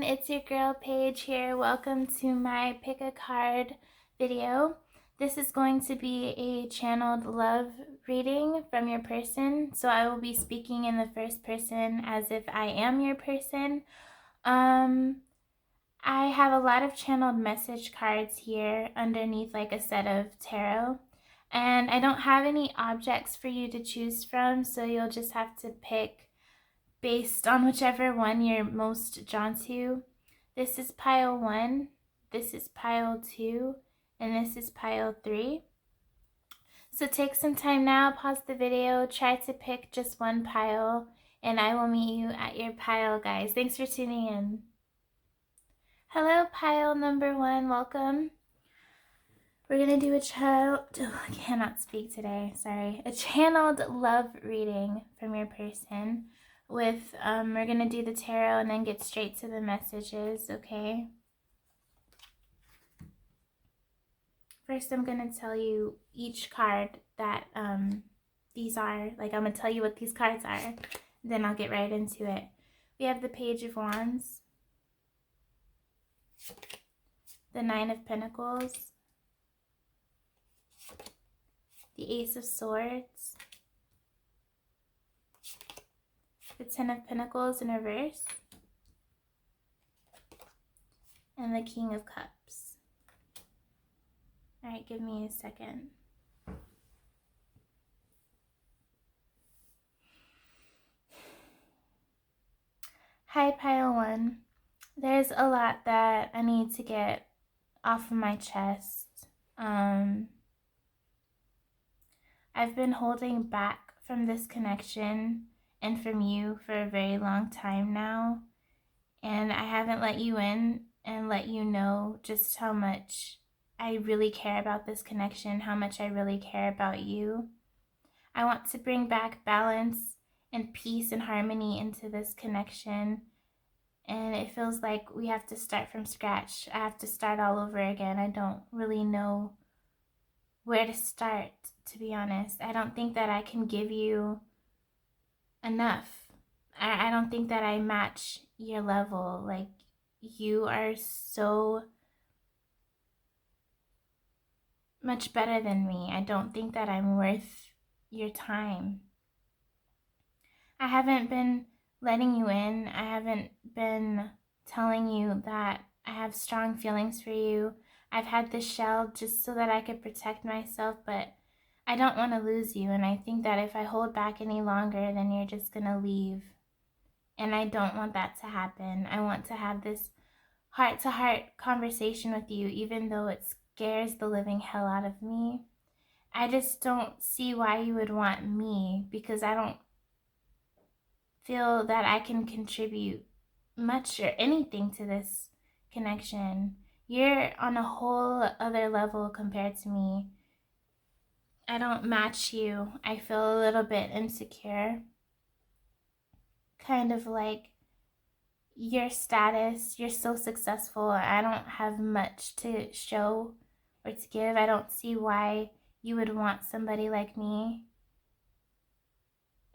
it's your girl Paige here. Welcome to my pick a card video. This is going to be a channeled love reading from your person, so I will be speaking in the first person as if I am your person. I have a lot of channeled message cards here underneath like a set of tarot, and I don't have any objects for you to choose from, so you'll just have to pick based on whichever one you're most drawn to. This is pile 1, this is pile 2, and this is pile 3. So take some time now, pause the video, try to pick just one pile, and I will meet you at your pile, guys. Thanks for tuning in. Hello, pile number 1, welcome. We're going to do a I cannot speak today, sorry. A channeled love reading from your person. We're going to do the tarot and then get straight to the messages, okay? First, I'm going to tell you each card that these are. Like, I'm going to tell you what these cards are. Then I'll get right into it. We have the Page of Wands, the Nine of Pentacles, the Ace of Swords, the Ten of Pentacles in reverse, and the King of Cups. Alright, give me a second. Hi, pile 1. There's a lot that I need to get off of my chest. I've been holding back from this connection and from you for a very long time now, and I haven't let you in and let you know just how much I really care about this connection, how much I really care about you. I want to bring back balance and peace and harmony into this connection, and it feels like we have to start from scratch. I have to start all over again. I don't really know where to start, to be honest. I don't think that I can give you enough. I don't think that I match your level. Like, you are so much better than me. I don't think that I'm worth your time. I haven't been letting you in. I haven't been telling you that I have strong feelings for you. I've had this shell just so that I could protect myself, but I don't want to lose you, and I think that if I hold back any longer, then you're just going to leave. And I don't want that to happen. I want to have this heart-to-heart conversation with you, even though it scares the living hell out of me. I just don't see why you would want me, because I don't feel that I can contribute much or anything to this connection. You're on a whole other level compared to me. I don't match you. I feel a little bit insecure. Kind of like your status, you're so successful. I don't have much to show or to give. I don't see why you would want somebody like me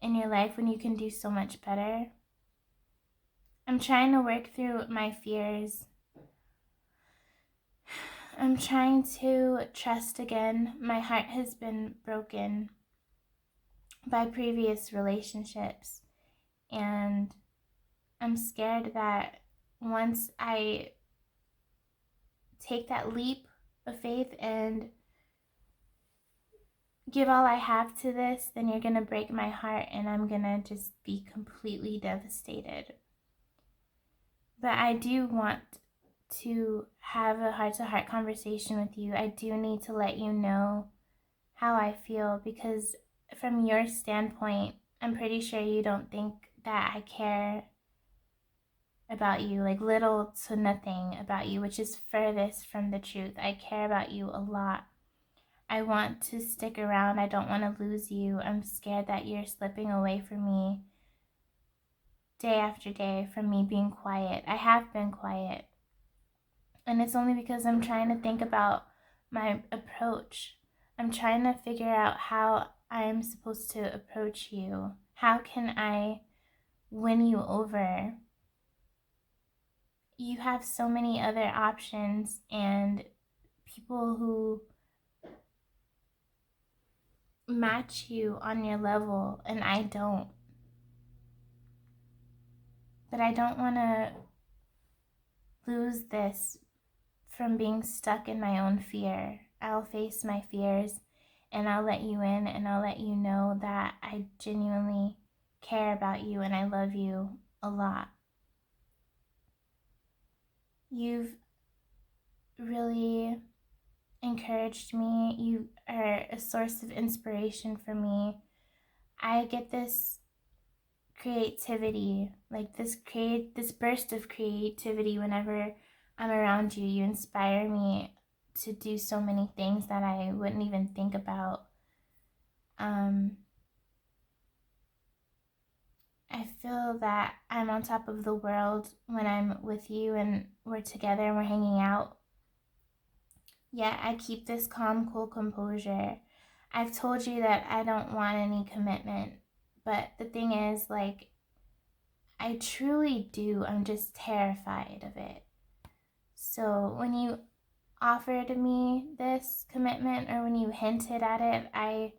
in your life when you can do so much better. I'm trying to work through my fears. I'm trying to trust again. My heart has been broken by previous relationships, and I'm scared that once I take that leap of faith and give all I have to this, then you're going to break my heart and I'm going to just be completely devastated. But I do want to have a heart-to-heart conversation with you. I do need to let you know how I feel, because from your standpoint, I'm pretty sure you don't think that I care about you, like little to nothing about you, which is furthest from the truth. I care about you a lot. I want to stick around. I don't want to lose you. I'm scared that you're slipping away from me day after day, from me being quiet. I have been quiet. And it's only because I'm trying to think about my approach. I'm trying to figure out how I am supposed to approach you. How can I win you over? you have so many other options and people who match you on your level, and I don't. But I don't want to lose this from being stuck in my own fear. I'll face my fears and I'll let you in, and I'll let you know that I genuinely care about you and I love you a lot. You've really encouraged me. You are a source of inspiration for me. I get this creativity, like this burst of creativity whenever I'm around you. You inspire me to do so many things that I wouldn't even think about. I feel that I'm on top of the world when I'm with you and we're together and we're hanging out. Yet I keep this calm, cool composure. I've told you that I don't want any commitment, but the thing is, like, I truly do. I'm just terrified of it. So when you offered me this commitment, or when you hinted at it, I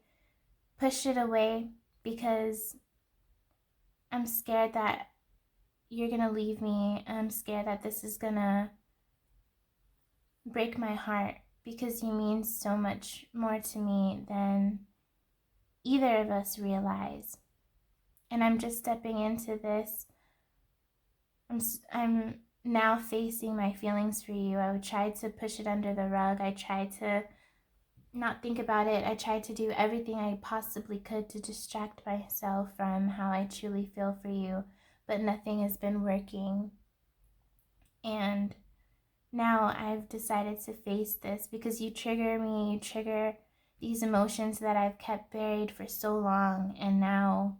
pushed it away because I'm scared that you're gonna leave me. I'm scared that this is gonna break my heart, because you mean so much more to me than either of us realize. And I'm just stepping into this. I'm now facing my feelings for you. I tried to push it under the rug. I tried to not think about it. I tried to do everything I possibly could to distract myself from how I truly feel for you, but nothing has been working. And now I've decided to face this because you trigger me, you trigger these emotions that I've kept buried for so long, and now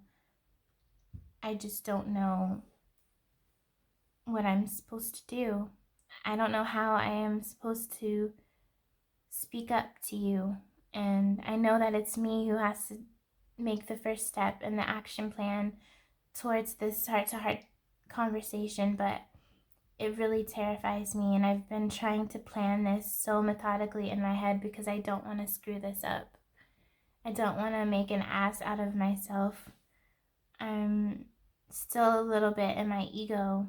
I just don't know what I'm supposed to do. I don't know how I am supposed to speak up to you. And I know that it's me who has to make the first step in the action plan towards this heart to heart conversation, but it really terrifies me. And I've been trying to plan this so methodically in my head because I don't want to screw this up. I don't want to make an ass out of myself. I'm still a little bit in my ego.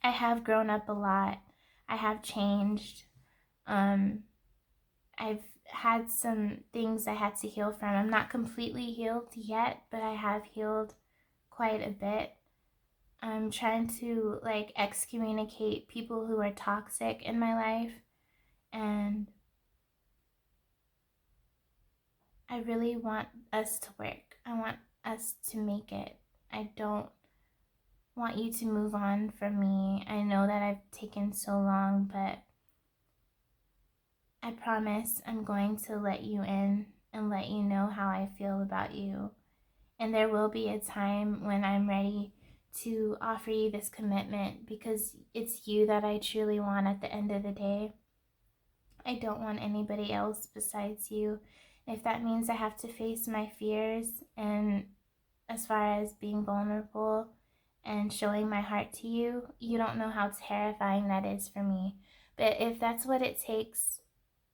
I have grown up a lot. I have changed. I've had some things I had to heal from. I'm not completely healed yet, but I have healed quite a bit. I'm trying to excommunicate people who are toxic in my life, and I really want us to work. I want us to make it. I don't want you to move on from me. I know that I've taken so long, but I promise I'm going to let you in and let you know how I feel about you. And there will be a time when I'm ready to offer you this commitment, because it's you that I truly want at the end of the day. I don't want anybody else besides you. If that means I have to face my fears, and as far as being vulnerable and showing my heart to you, you don't know how terrifying that is for me. But if that's what it takes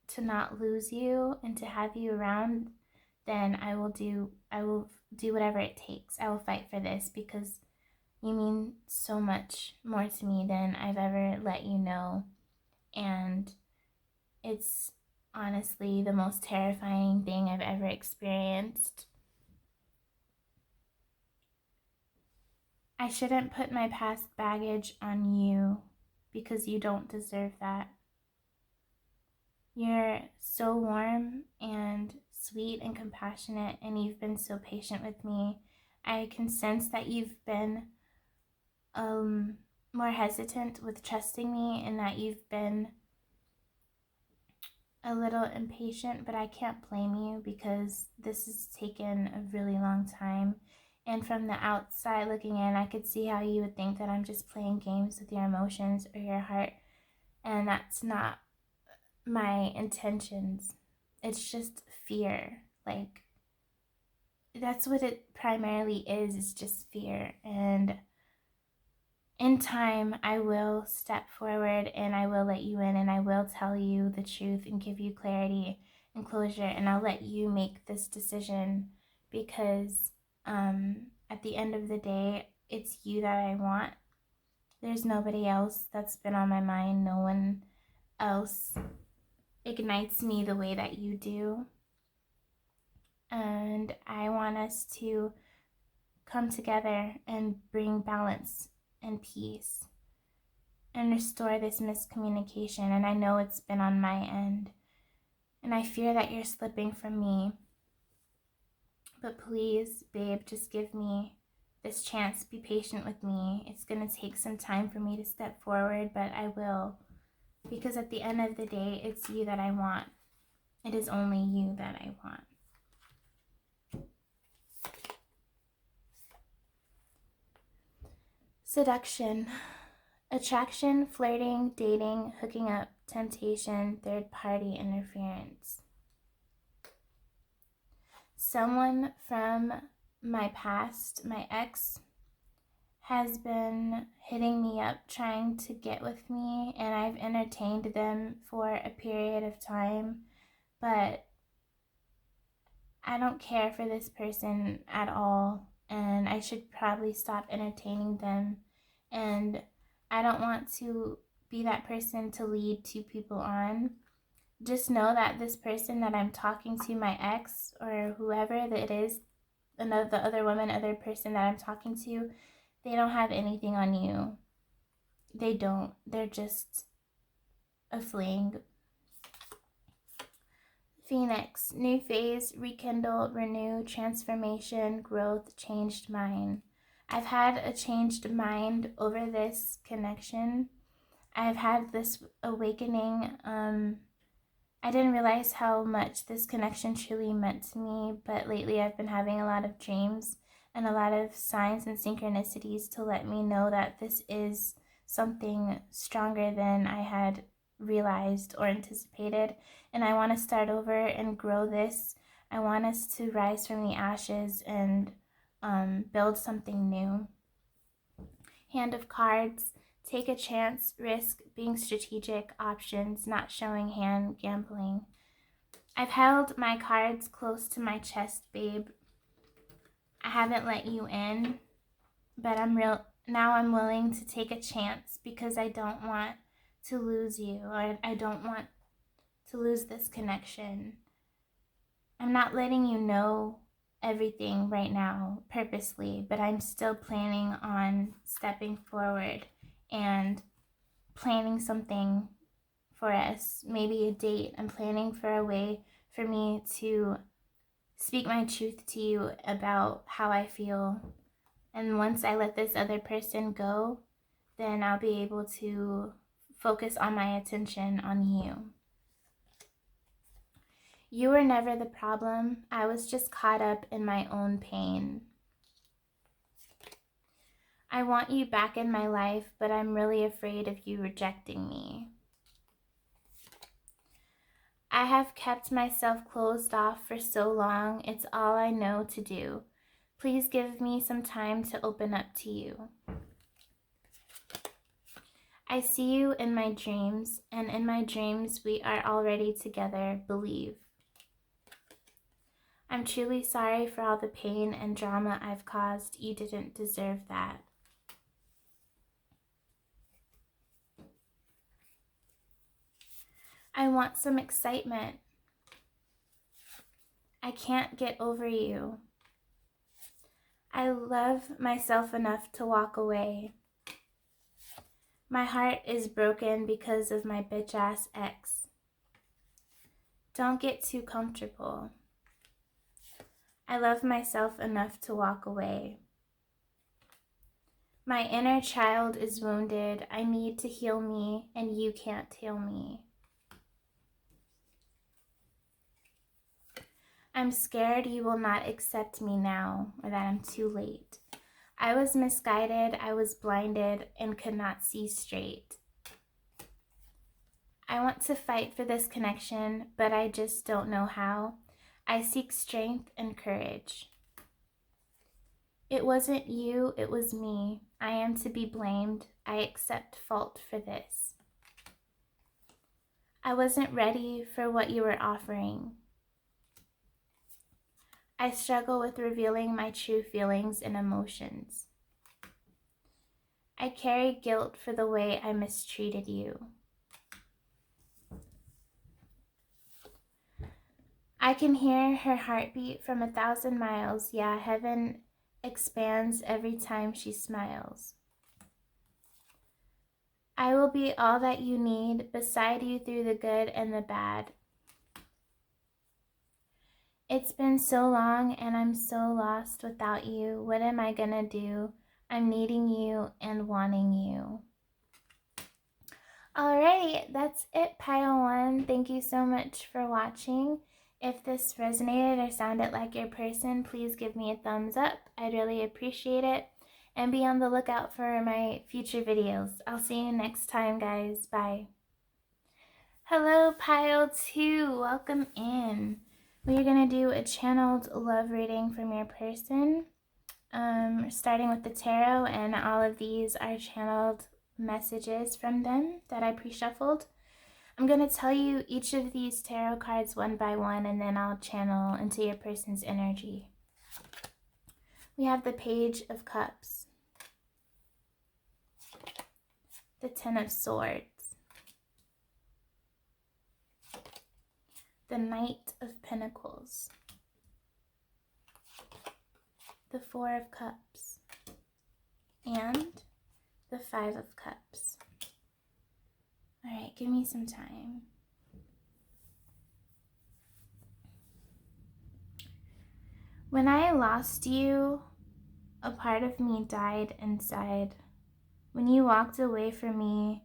to not lose you and to have you around, then I will do whatever it takes. I will fight for this because you mean so much more to me than I've ever let you know. And it's honestly the most terrifying thing I've ever experienced. I shouldn't put my past baggage on you, because you don't deserve that. You're so warm and sweet and compassionate, and you've been so patient with me. I can sense that you've been more hesitant with trusting me, and that you've been a little impatient, but I can't blame you because this has taken a really long time. And from the outside looking in, I could see how you would think that I'm just playing games with your emotions or your heart, and that's not my intentions. It's just fear. That's what it primarily is just fear. And in time, I will step forward and I will let you in, and I will tell you the truth and give you clarity and closure, and I'll let you make this decision, because at the end of the day, it's you that I want. There's nobody else that's been on my mind. No one else ignites me the way that you do. And I want us to come together and bring balance and peace and restore this miscommunication. And I know it's been on my end, and I fear that you're slipping from me. But please, babe, just give me this chance. Be patient with me. It's going to take some time for me to step forward, but I will. Because at the end of the day, it's you that I want. It is only you that I want. Seduction. Attraction, flirting, dating, hooking up, temptation, third-party interference. Someone from my past, my ex, has been hitting me up trying to get with me, and I've entertained them for a period of time, but I don't care for this person at all, and I should probably stop entertaining them. And I don't want to be that person to lead two people on. Just know that this person that I'm talking to, my ex or whoever that it is, the other person that I'm talking to, they don't have anything on you. They don't. They're just a fling. Phoenix. New phase, rekindle, renew, transformation, growth, changed mind. I've had a changed mind over this connection. I've had this awakening. I didn't realize how much this connection truly meant to me, but lately I've been having a lot of dreams and a lot of signs and synchronicities to let me know that this is something stronger than I had realized or anticipated, and I want to start over and grow this. I want us to rise from the ashes and build something new. Hand of cards. Take a chance, risk, being strategic, options, not showing hand, gambling. I've held my cards close to my chest, babe. I haven't let you in, but now I'm willing to take a chance because I don't want to lose you, or I don't want to lose this connection. I'm not letting you know everything right now purposely, but I'm still planning on stepping forward and planning something for us, maybe a date. I'm planning for a way for me to speak my truth to you about how I feel. And once I let this other person go, then I'll be able to focus on my attention on you. You were never the problem. I was just caught up in my own pain. I want you back in my life, but I'm really afraid of you rejecting me. I have kept myself closed off for so long. It's all I know to do. Please give me some time to open up to you. I see you in my dreams, and in my dreams we are already together. Believe. I'm truly sorry for all the pain and drama I've caused. You didn't deserve that. I want some excitement. I can't get over you. I love myself enough to walk away. My heart is broken because of my bitch-ass ex. Don't get too comfortable. I love myself enough to walk away. My inner child is wounded. I need to heal me, and you can't heal me. I'm scared you will not accept me now, or that I'm too late. I was misguided, I was blinded, and could not see straight. I want to fight for this connection, but I just don't know how. I seek strength and courage. It wasn't you, it was me. I am to be blamed. I accept fault for this. I wasn't ready for what you were offering. I struggle with revealing my true feelings and emotions. I carry guilt for the way I mistreated you. I can hear her heartbeat from 1,000 miles. Yeah, heaven expands every time she smiles. I will be all that you need, beside you through the good and the bad. It's been so long and I'm so lost without you. What am I gonna do? I'm needing you and wanting you. Alrighty, that's it, pile one. Thank you so much for watching. If this resonated or sounded like your person, please give me a thumbs up. I'd really appreciate it. And be on the lookout for my future videos. I'll see you next time, guys. Bye. Hello, pile two. Welcome in. We are going to do a channeled love reading from your person. Starting with the tarot, and all of these are channeled messages from them that I pre-shuffled. I'm going to tell you each of these tarot cards one by one, and then I'll channel into your person's energy. We have the Page of Cups, the Ten of Swords, the Knight of Pentacles, the Four of Cups, and the Five of Cups. All right, give me some time. When I lost you, a part of me died inside. When you walked away from me,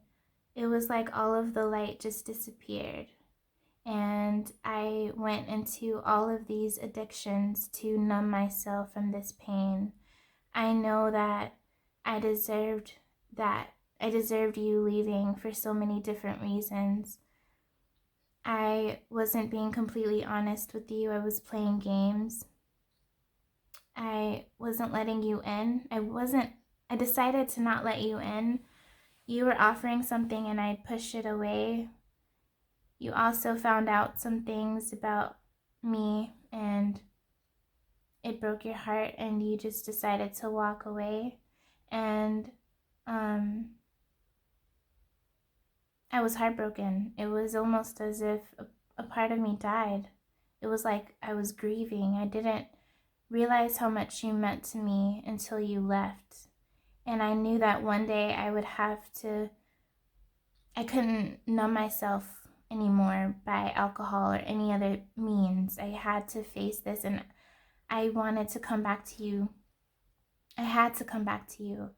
it was like all of the light just disappeared. And I went into all of these addictions to numb myself from this pain. I know that I deserved that. I deserved you leaving for so many different reasons. I wasn't being completely honest with you. I was playing games. I wasn't letting you in. I decided to not let you in. You were offering something and I pushed it away. You also found out some things about me and it broke your heart and you just decided to walk away. And I was heartbroken. It was almost as if a part of me died. It was like I was grieving. I didn't realize how much you meant to me until you left. And I knew that one day I couldn't numb myself anymore by alcohol or any other means. I had to face this, and I wanted to come back to you. I had to come back to you.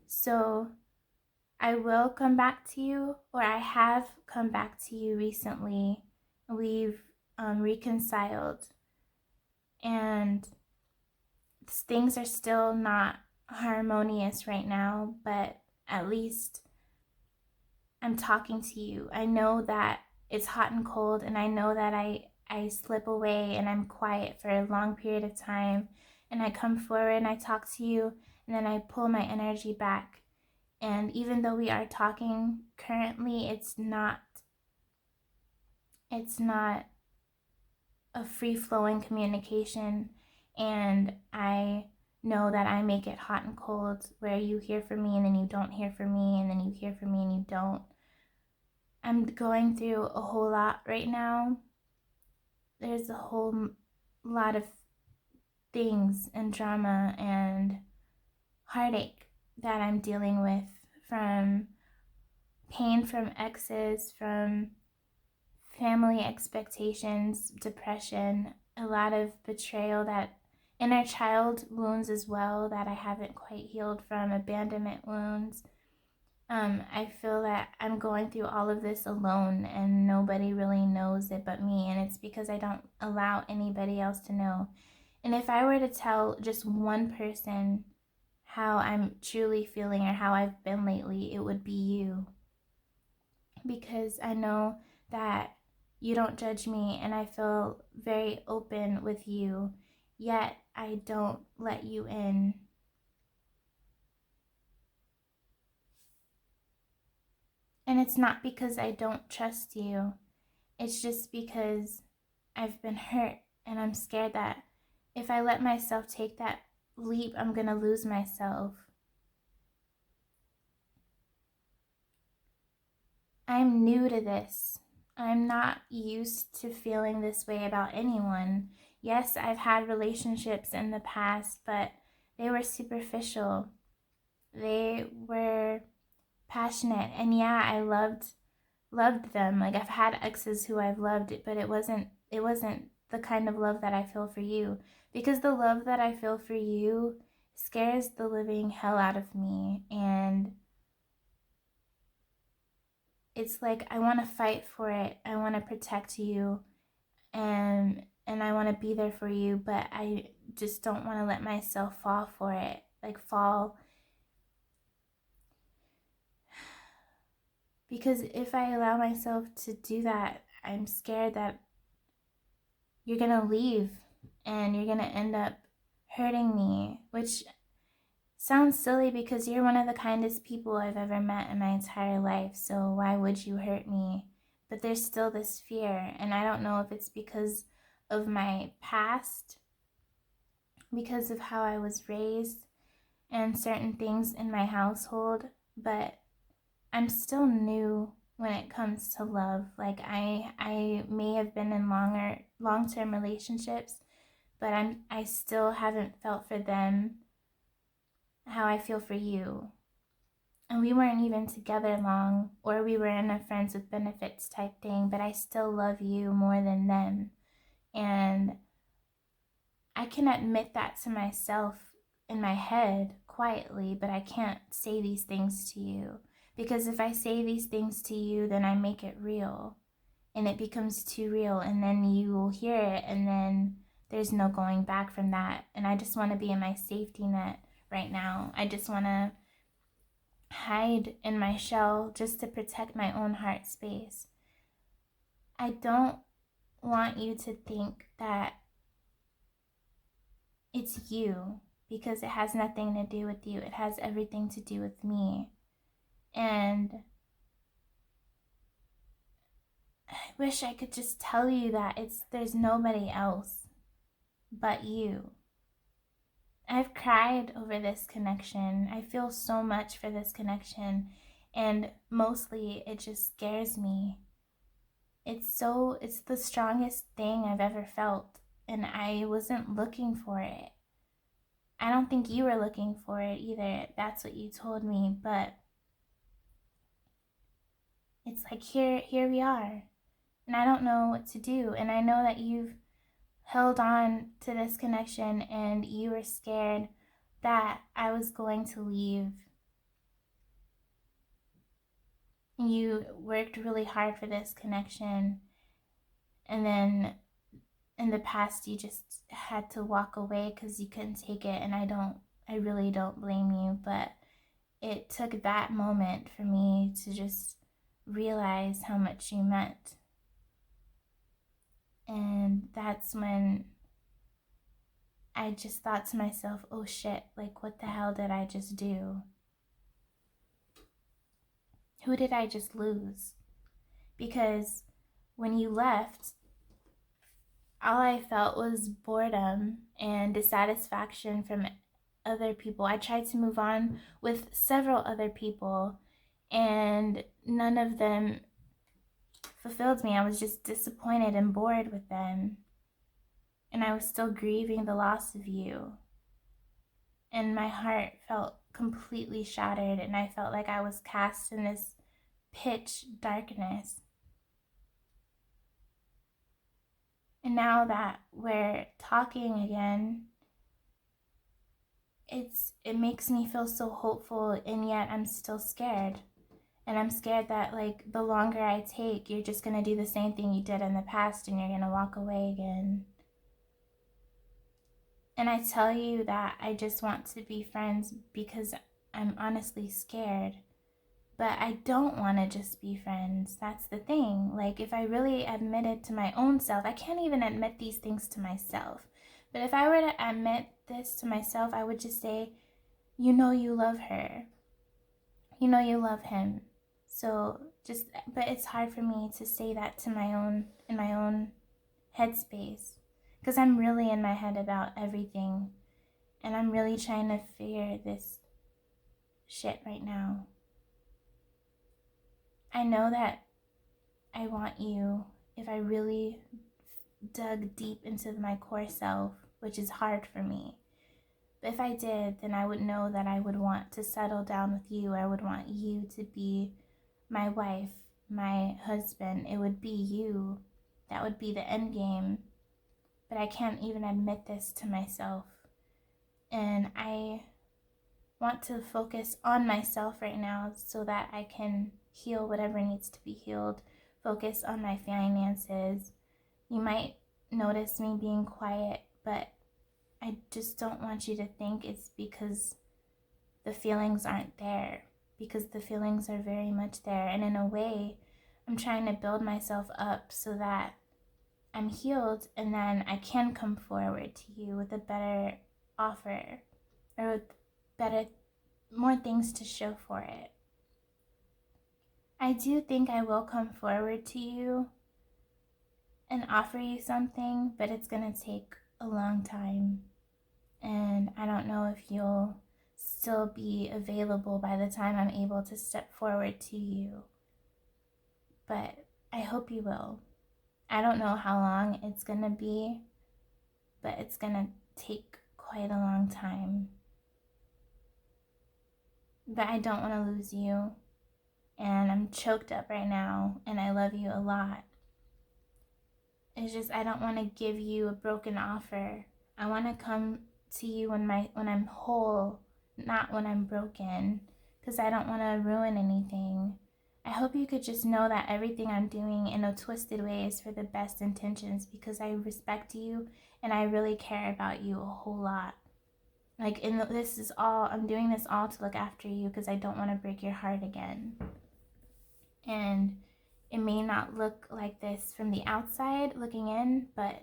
So I will come back to you, or I have come back to you recently. We've reconciled, and things are still not harmonious right now, but at least I'm talking to you. I know that it's hot and cold, and I know that I slip away and I'm quiet for a long period of time, and I come forward and I talk to you, and then I pull my energy back. And even though we are talking currently, it's not a free-flowing communication, and I know that I make it hot and cold, where you hear from me and then you don't hear from me, and then you hear from me and you don't. I'm going through a whole lot right now. There's a whole lot of things and drama and heartache that I'm dealing with, from pain from exes, from family expectations, depression, a lot of betrayal, that inner child wounds as well that I haven't quite healed from, abandonment wounds. I feel that I'm going through all of this alone and nobody really knows it but me, and it's because I don't allow anybody else to know. And if I were to tell just one person how I'm truly feeling or how I've been lately, it would be you. Because I know that you don't judge me and I feel very open with you, yet I don't let you in. And it's not because I don't trust you. It's just because I've been hurt, and I'm scared that if I let myself take that leap, I'm going to lose myself. I'm new to this. I'm not used to feeling this way about anyone. Yes, I've had relationships in the past, but they were superficial. They were passionate, and yeah, I loved them. Like, I've had exes who I've loved, but it wasn't the kind of love that I feel for you, because the love that I feel for you scares the living hell out of me. And it's like I want to fight for it. I want to protect you, and I want to be there for you, but I just don't want to let myself fall for it. Like, fall, because if I allow myself to do that, I'm scared that you're going to leave and you're going to end up hurting me, which sounds silly because you're one of the kindest people I've ever met in my entire life. So why would you hurt me? But there's still this fear, and I don't know if it's because of my past, because of how I was raised, and certain things in my household, but I'm still new when it comes to love. Like, I may have been in long-term relationships, but I still haven't felt for them how I feel for you. And we weren't even together long, or we were in a friends with benefits type thing, but I still love you more than them. And I can admit that to myself in my head quietly, but I can't say these things to you. Because if I say these things to you, then I make it real. And it becomes too real, and then you will hear it, and then there's no going back from that. And I just want to be in my safety net right now. I just want to hide in my shell just to protect my own heart space. I don't want you to think that it's you, because it has nothing to do with you. It has everything to do with me. And I wish I could just tell you that there's nobody else but you. I've cried over this connection. I feel so much for this connection, and mostly it just scares me. It's the strongest thing I've ever felt, and I wasn't looking for it. I don't think you were looking for it either. That's what you told me, but it's like here we are. And I don't know what to do, and I know that you've held on to this connection, and you were scared that I was going to leave. You worked really hard for this connection, and then in the past you just had to walk away because you couldn't take it. And I really don't blame you, but it took that moment for me to just realize how much you meant. And that's when I just thought to myself, oh shit, like, what the hell did I just do? Who did I just lose? Because when you left, all I felt was boredom and dissatisfaction from other people. I tried to move on with several other people, and none of them fulfilled me. I was just disappointed and bored with them. And I was still grieving the loss of you. And my heart felt completely shattered, and I felt like I was cast in this pitch darkness. And now that we're talking again, it makes me feel so hopeful, and yet I'm still scared. And I'm scared that, like, the longer I take, you're just gonna do the same thing you did in the past, and you're gonna walk away again. And I tell you that I just want to be friends because I'm honestly scared. But I don't want to just be friends. That's the thing. Like, if I really admitted to my own self, I can't even admit these things to myself. But if I were to admit this to myself, I would just say, you know you love her. You know you love him. So but it's hard for me to say that to in my own headspace, because I'm really in my head about everything, and I'm really trying to figure this shit right now. I know that I want you, if I really dug deep into my core self, which is hard for me. But if I did, then I would know that I would want to settle down with you. I would want you to be my wife, my husband. It would be you. That would be the end game. But I can't even admit this to myself. And I want to focus on myself right now so that I can heal whatever needs to be healed. Focus on my finances. You might notice me being quiet, but I just don't want you to think it's because the feelings aren't there, because the feelings are very much there. And in a way, I'm trying to build myself up so that I'm healed, and then I can come forward to you with a better offer, or with more things to show for it. I do think I will come forward to you and offer you something, but it's gonna take a long time. And I don't know if you'll still be available by the time I'm able to step forward to you. But I hope you will. I don't know how long it's gonna be, but it's gonna take quite a long time. But I don't want to lose you, and I'm choked up right now, and I love you a lot. It's just I don't want to give you a broken offer. I want to come to you when I'm whole, not when I'm broken, because I don't want to ruin anything. I hope you could just know that everything I'm doing in a twisted way is for the best intentions, because I respect you and I really care about you a whole lot. Like, I'm doing this all to look after you, because I don't want to break your heart again. And it may not look like this from the outside looking in, but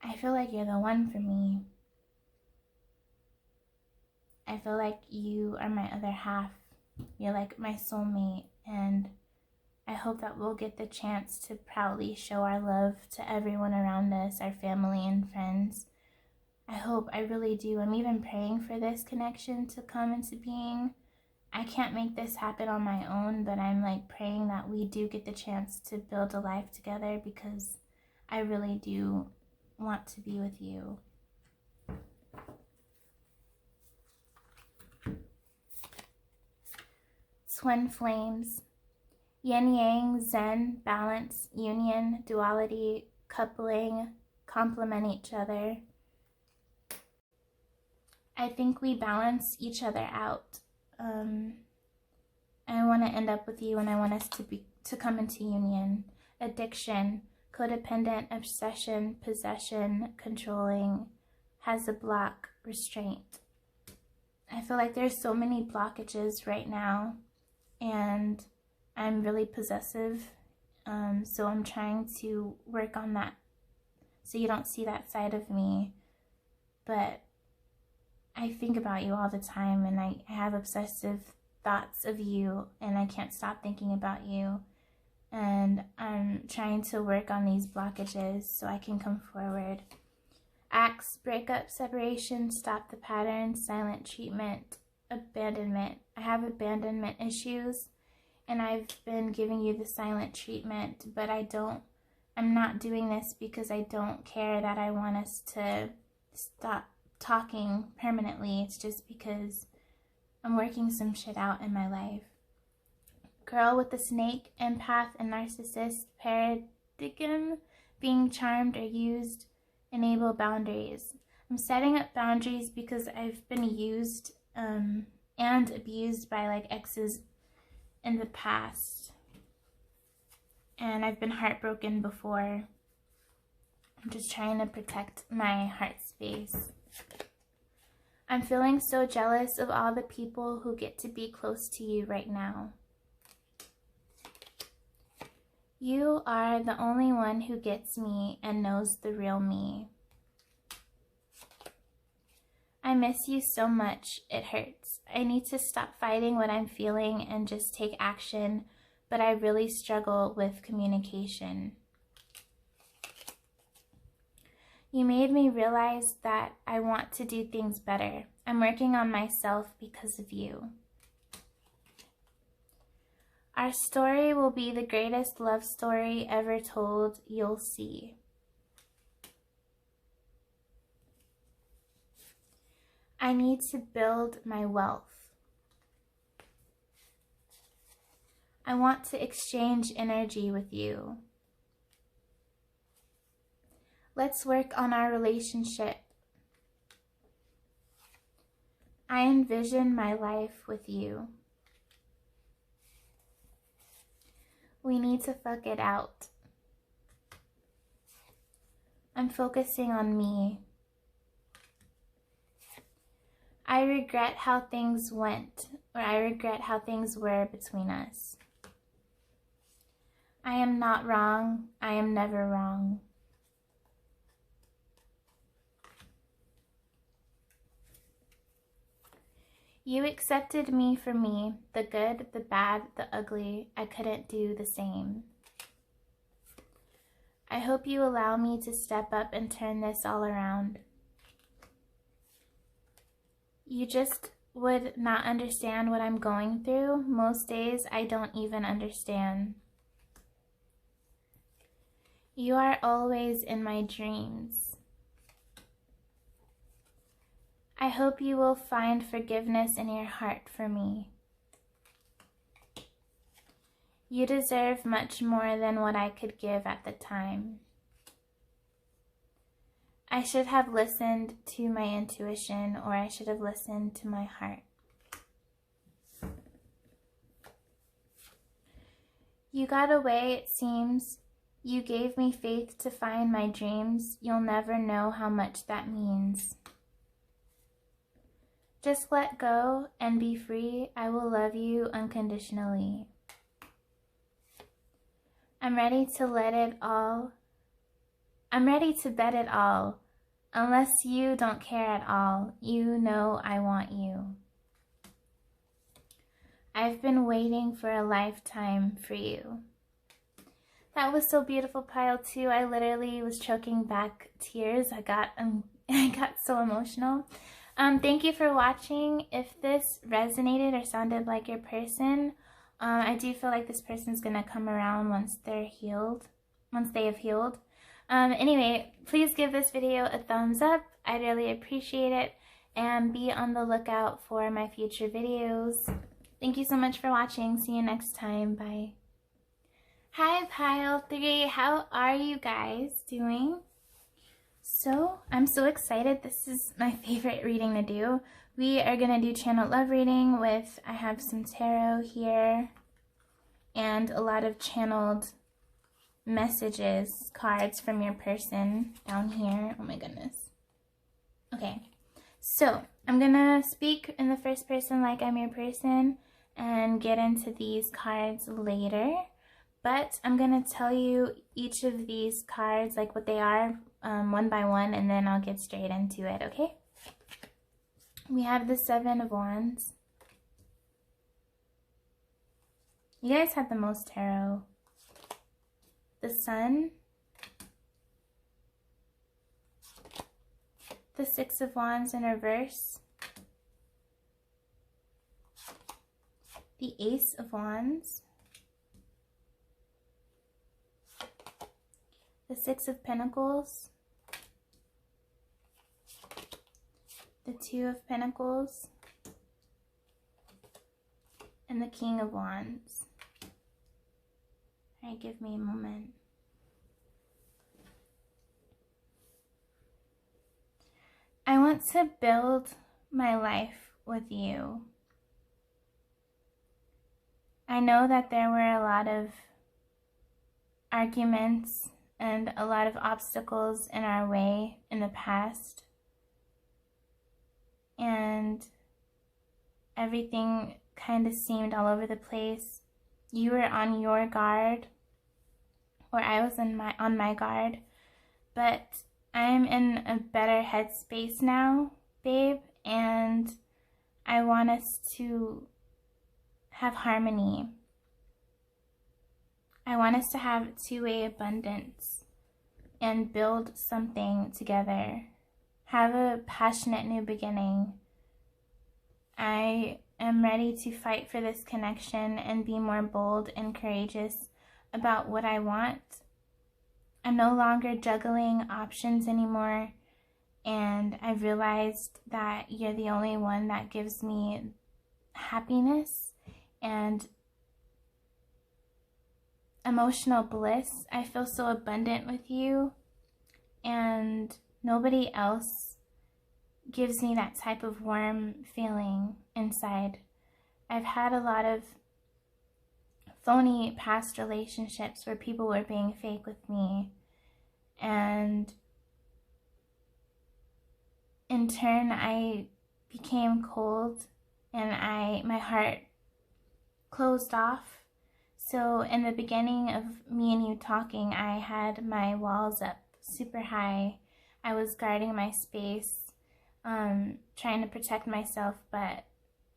I feel like you're the one for me. I feel like you are my other half. You're like my soulmate, and I hope that we'll get the chance to proudly show our love to everyone around us, our family and friends. I really do. I'm even praying for this connection to come into being. I can't make this happen on my own, but I'm like praying that we do get the chance to build a life together, because I really do want to be with you. Twin flames. Yin yang, zen, balance, union, duality, coupling, complement each other. I think we balance each other out. I want to end up with you, and I want us to come into union. Addiction, codependent, obsession, possession, controlling, has a block, restraint. I feel like there's so many blockages right now, and I'm really possessive, so I'm trying to work on that so you don't see that side of me. But I think about you all the time, and I have obsessive thoughts of you, and I can't stop thinking about you. And I'm trying to work on these blockages so I can come forward. Acts, breakup, separation, stop the pattern, silent treatment, abandonment. I have abandonment issues, and I've been giving you the silent treatment, but I'm not doing this because I don't care that I want us to stop talking permanently. It's just because I'm working some shit out in my life. Girl with the snake, empath, and narcissist paradigm, being charmed or used, enable boundaries. I'm setting up boundaries because I've been used and abused by like exes in the past, and I've been heartbroken before. I'm just trying to protect my heart space. I'm feeling so jealous of all the people who get to be close to you right now. You are the only one who gets me and knows the real me. miss you so much, it hurts. I need to stop fighting what I'm feeling and just take action, but I really struggle with communication. You made me realize that I want to do things better. I'm working on myself because of you. Our story will be the greatest love story ever told, you'll see. I need to build my wealth. I want to exchange energy with you. Let's work on our relationship. I envision my life with you. We need to fuck it out. I'm focusing on me. I regret how things went, or I regret how things were between us. I am not wrong. I am never wrong. You accepted me for me, the good, the bad, the ugly. I couldn't do the same. I hope you allow me to step up and turn this all around. You just would not understand what I'm going through. Most days I don't even understand. You are always in my dreams. I hope you will find forgiveness in your heart for me. You deserve much more than what I could give at the time. I should have listened to my intuition, or I should have listened to my heart. You got away, it seems. You gave me faith to find my dreams. You'll never know how much that means. Just let go and be free. I will love you unconditionally. I'm ready to let it all. I'm ready to bet it all. Unless you don't care at all, you know I want you. I've been waiting for a lifetime for you. That was so beautiful, pile 2. I literally was choking back tears. I got so emotional. Thank you for watching. If this resonated or sounded like your person, I do feel like this person's gonna come around once they're healed, once they have healed. Anyway, please give this video a thumbs up. I'd really appreciate it, and be on the lookout for my future videos. Thank you so much for watching. See you next time. Bye. Hi pile 3, how are you guys doing? So, I'm so excited. This is my favorite reading to do. We are going to do channeled love reading with, I have some tarot here, and a lot of channeled messages, cards from your person down here. Oh my goodness. Okay, so I'm going to speak in the first person like I'm your person and get into these cards later. But I'm going to tell you each of these cards, like what they are, one by one, and then I'll get straight into it, okay? We have the 7 of Wands. You guys had the most tarot. The Sun. The 6 of Wands in reverse. The Ace of Wands. The 6 of Pentacles, the 2 of Pentacles, and the King of Wands. All right, give me a moment. I want to build my life with you. I know that there were a lot of arguments and a lot of obstacles in our way in the past. And everything kind of seemed all over the place. You were on your guard, or I was on my guard. But I'm in a better headspace now, babe, and I want us to have harmony. I want us to have two-way abundance and build something together. Have a passionate new beginning. I am ready to fight for this connection and be more bold and courageous about what I want. I'm no longer juggling options anymore, and I've realized that you're the only one that gives me happiness and emotional bliss. I feel so abundant with you, and nobody else gives me that type of warm feeling inside. I've had a lot of phony past relationships where people were being fake with me, and in turn I became cold and my heart closed off. So in the beginning of me and you talking, I had my walls up super high. I was guarding my space, trying to protect myself, but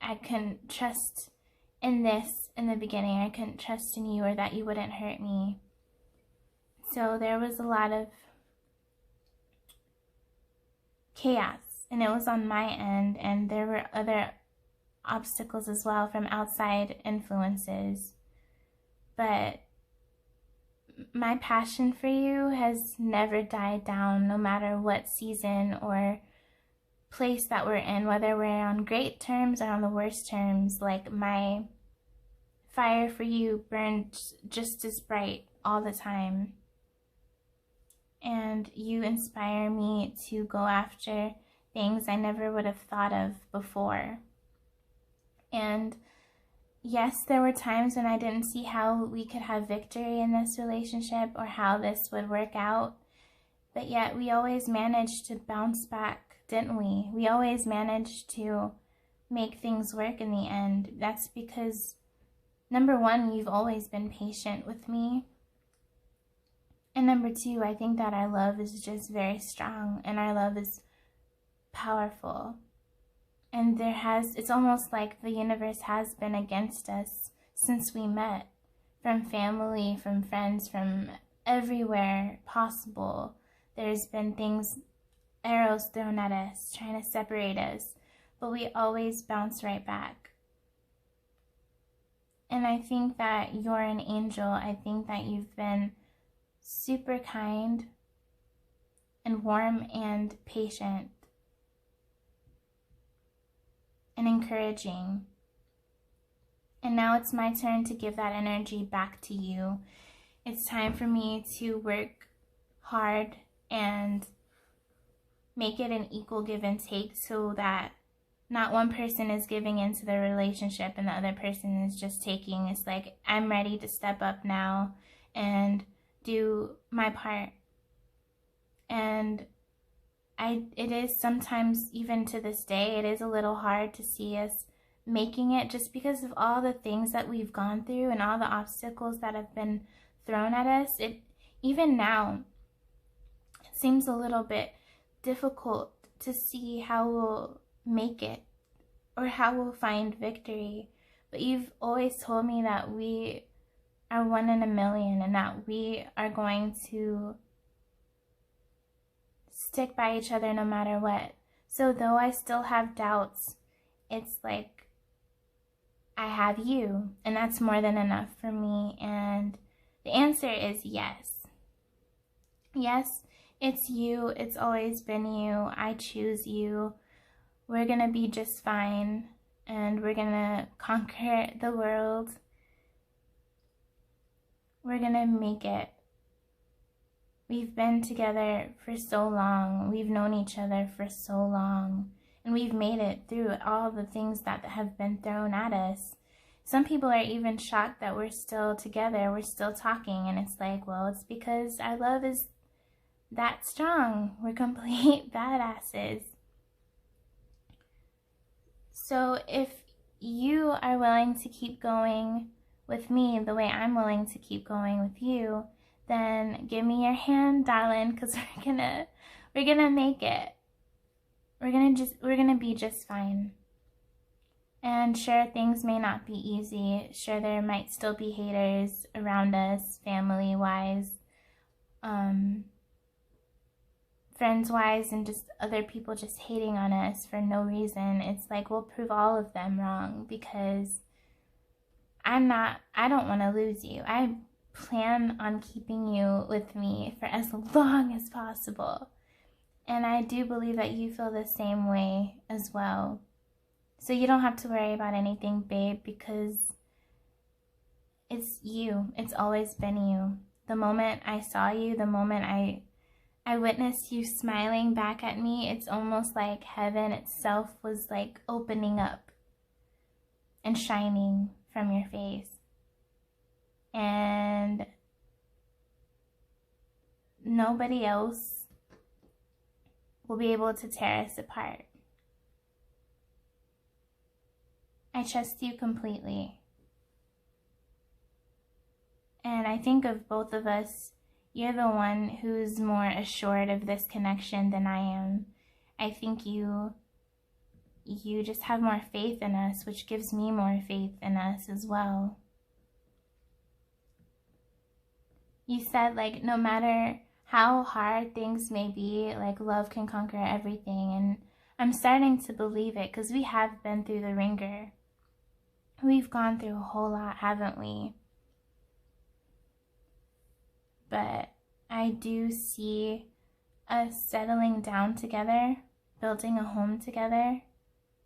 I couldn't trust in this in the beginning. I couldn't trust in you, or that you wouldn't hurt me. So there was a lot of chaos, and it was on my end, and there were other obstacles as well from outside influences. But my passion for you has never died down, no matter what season or place that we're in, whether we're on great terms or on the worst terms. Like, my fire for you burned just as bright all the time. And you inspire me to go after things I never would have thought of before. And yes, there were times when I didn't see how we could have victory in this relationship or how this would work out. But yet we always managed to bounce back, didn't we? We always managed to make things work in the end. That's because, number one, you've always been patient with me. And number two, I think that our love is just very strong, and our love is powerful. And it's almost like the universe has been against us since we met. From family, from friends, from everywhere possible. There's been arrows thrown at us, trying to separate us. But we always bounce right back. And I think that you're an angel. I think that you've been super kind and warm and patient and encouraging. And now it's my turn to give that energy back to you. It's time for me to work hard and make it an equal give and take, so that not one person is giving into the relationship and the other person is just taking. It's like, I'm ready to step up now and do my part. And it is sometimes, even to this day, it is a little hard to see us making it, just because of all the things that we've gone through and all the obstacles that have been thrown at us. Even now, it seems a little bit difficult to see how we'll make it or how we'll find victory. But you've always told me that we are 1 in a million, and that we are going to stick by each other no matter what. So though I still have doubts, it's like I have you, and that's more than enough for me. And the answer is yes. Yes, it's you. It's always been you. I choose you. We're gonna be just fine, and we're gonna conquer the world. We're gonna make it. We've been together for so long. We've known each other for so long. And we've made it through all the things that have been thrown at us. Some people are even shocked that we're still together. We're still talking. And it's like, well, it's because our love is that strong. We're complete badasses. So if you are willing to keep going with me the way I'm willing to keep going with you, then give me your hand, darling, because we're gonna make it. We're we're gonna be just fine. And sure, things may not be easy. Sure, there might still be haters around us, family-wise, friends-wise, and just other people just hating on us for no reason. It's like, we'll prove all of them wrong, because I don't want to lose you. I plan on keeping you with me for as long as possible. And I do believe that you feel the same way as well. So you don't have to worry about anything, babe, because it's you. It's always been you. The moment I saw you, the moment I witnessed you smiling back at me, it's almost like heaven itself was like opening up and shining from your face. And nobody else will be able to tear us apart. I trust you completely. And I think of both of us, you're the one who's more assured of this connection than I am. I think you just have more faith in us, which gives me more faith in us as well. You said, like, no matter how hard things may be, like, love can conquer everything. And I'm starting to believe it, because we have been through the ringer. We've gone through a whole lot, haven't we? But I do see us settling down together, building a home together,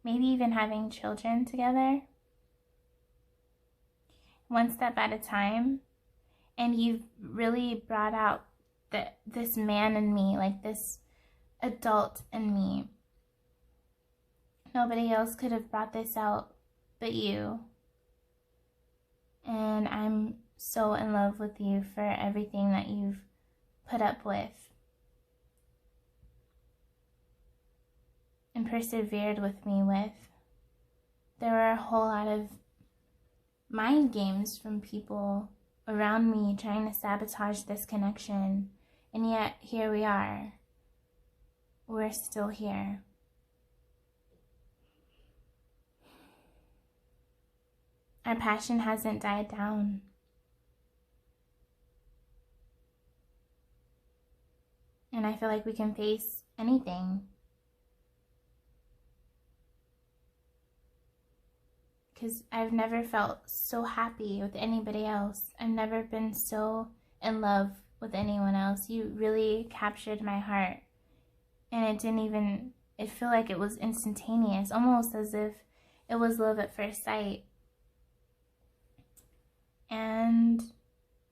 maybe even having children together, one step at a time. And you've really brought out this man in me, like this adult in me. Nobody else could have brought this out but you. And I'm so in love with you for everything that you've put up with and persevered with me with. There were a whole lot of mind games from people around me trying to sabotage this connection, and yet here we are. We're still here. Our passion hasn't died down. And I feel like we can face anything. Because I've never felt so happy with anybody else. I've never been so in love with anyone else. You really captured my heart. And it felt like it was instantaneous, almost as if it was love at first sight. And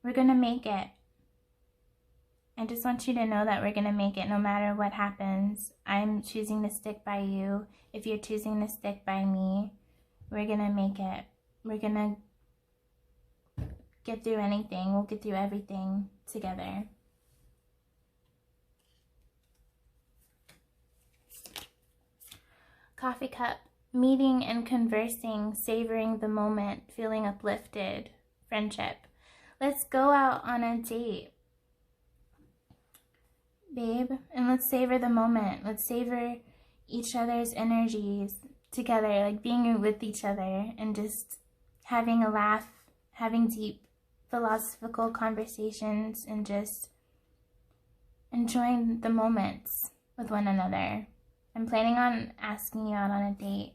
we're gonna make it. I just want you to know that we're gonna make it no matter what happens. I'm choosing to stick by you. If you're choosing to stick by me, we're gonna make it. We're gonna get through anything. We'll get through everything together. Coffee cup, meeting and conversing, savoring the moment, feeling uplifted, friendship. Let's go out on a date, babe, and let's savor the moment. Let's savor each other's energies together, like being with each other and just having a laugh, having deep philosophical conversations, and just enjoying the moments with one another. I'm planning on asking you out on a date,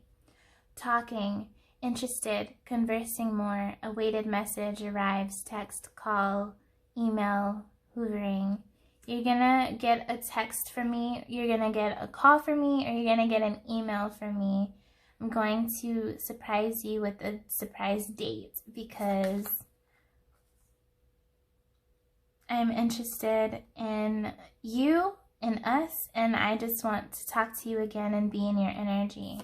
talking, interested, conversing more. A weighted message arrives, text, call, email, hoovering. You're gonna get a text from me, you're gonna get a call from me, or you're gonna get an email from me. I'm going to surprise you with a surprise date because I'm interested in you, in us, and I just want to talk to you again and be in your energy.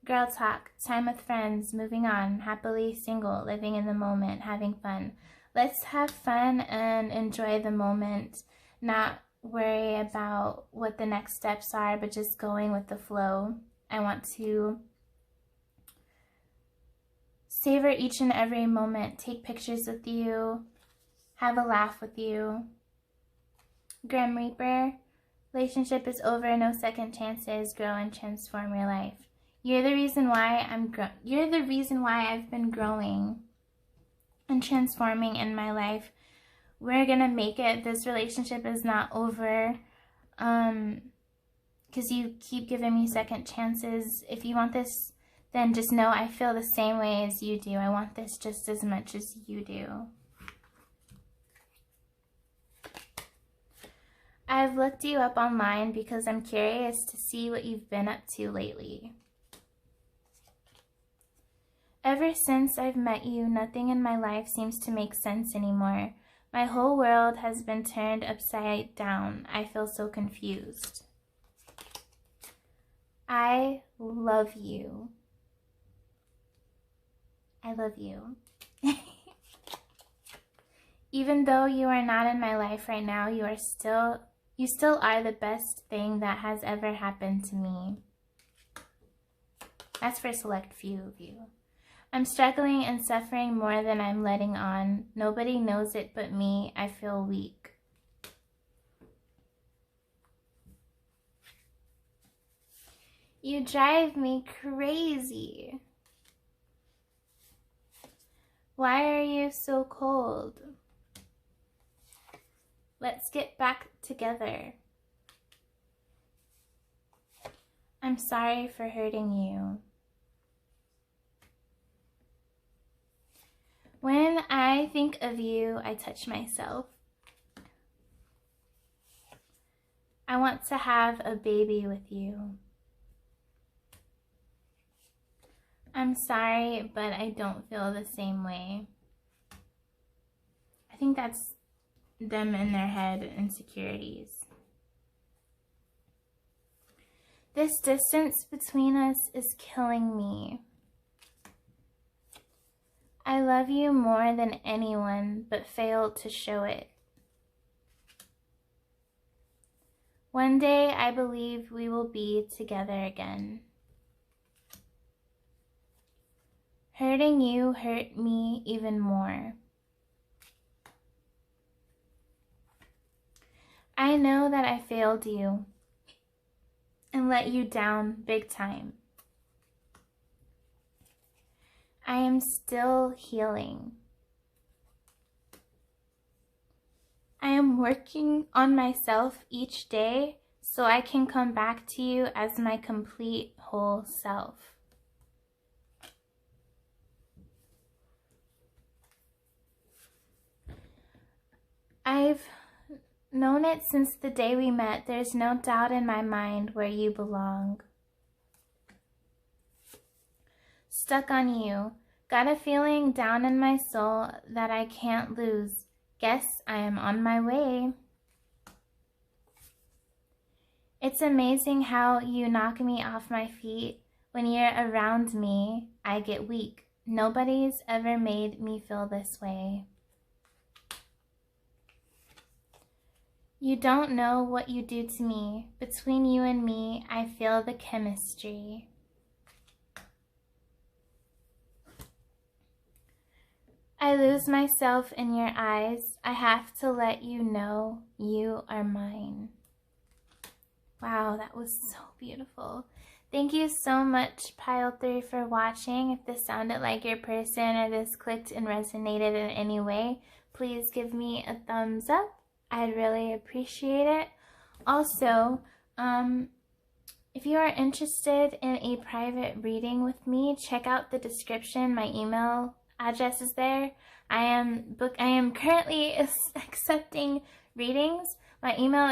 Girl talk, time with friends, moving on, happily single, living in the moment, having fun. Let's have fun and enjoy the moment, not worry about what the next steps are, but just going with the flow. I want to savor each and every moment, take pictures with you, have a laugh with you. Grim Reaper, relationship is over, no second chances. Grow and transform your life. You're the reason why you're the reason why I've been growing and transforming in my life. We're gonna make it. This relationship is not over. Because you keep giving me second chances. If you want this, then just know I feel the same way as you do. I want this just as much as you do. I've looked you up online because I'm curious to see what you've been up to lately. Ever since I've met you, nothing in my life seems to make sense anymore. My whole world has been turned upside down. I feel so confused. I love you. I love you. Even though you are not in my life right now, you still are the best thing that has ever happened to me. That's for a select few of you. I'm struggling and suffering more than I'm letting on. Nobody knows it but me. I feel weak. You drive me crazy. Why are you so cold? Let's get back together. I'm sorry for hurting you. When I think of you, I touch myself. I want to have a baby with you. I'm sorry, but I don't feel the same way. I think that's them in their head, insecurities. This distance between us is killing me. I love you more than anyone, but failed to show it. One day, I believe we will be together again. Hurting you hurt me even more. I know that I failed you and let you down big time. I am still healing. I am working on myself each day so I can come back to you as my complete whole self. I've known it since the day we met. There's no doubt in my mind where you belong. Stuck on you. Got a feeling down in my soul that I can't lose. Guess I am on my way. It's amazing how you knock me off my feet. When you're around me, I get weak. Nobody's ever made me feel this way. You don't know what you do to me. Between you and me, I feel the chemistry. I lose myself in your eyes. I have to let you know you are mine. Wow, that was so beautiful. Thank you so much, Pile 3, for watching. If this sounded like your person or this clicked and resonated in any way, please give me a thumbs up. I'd really appreciate it. Also, if you are interested in a private reading with me, check out the description. My email address is there. I am currently accepting readings. My email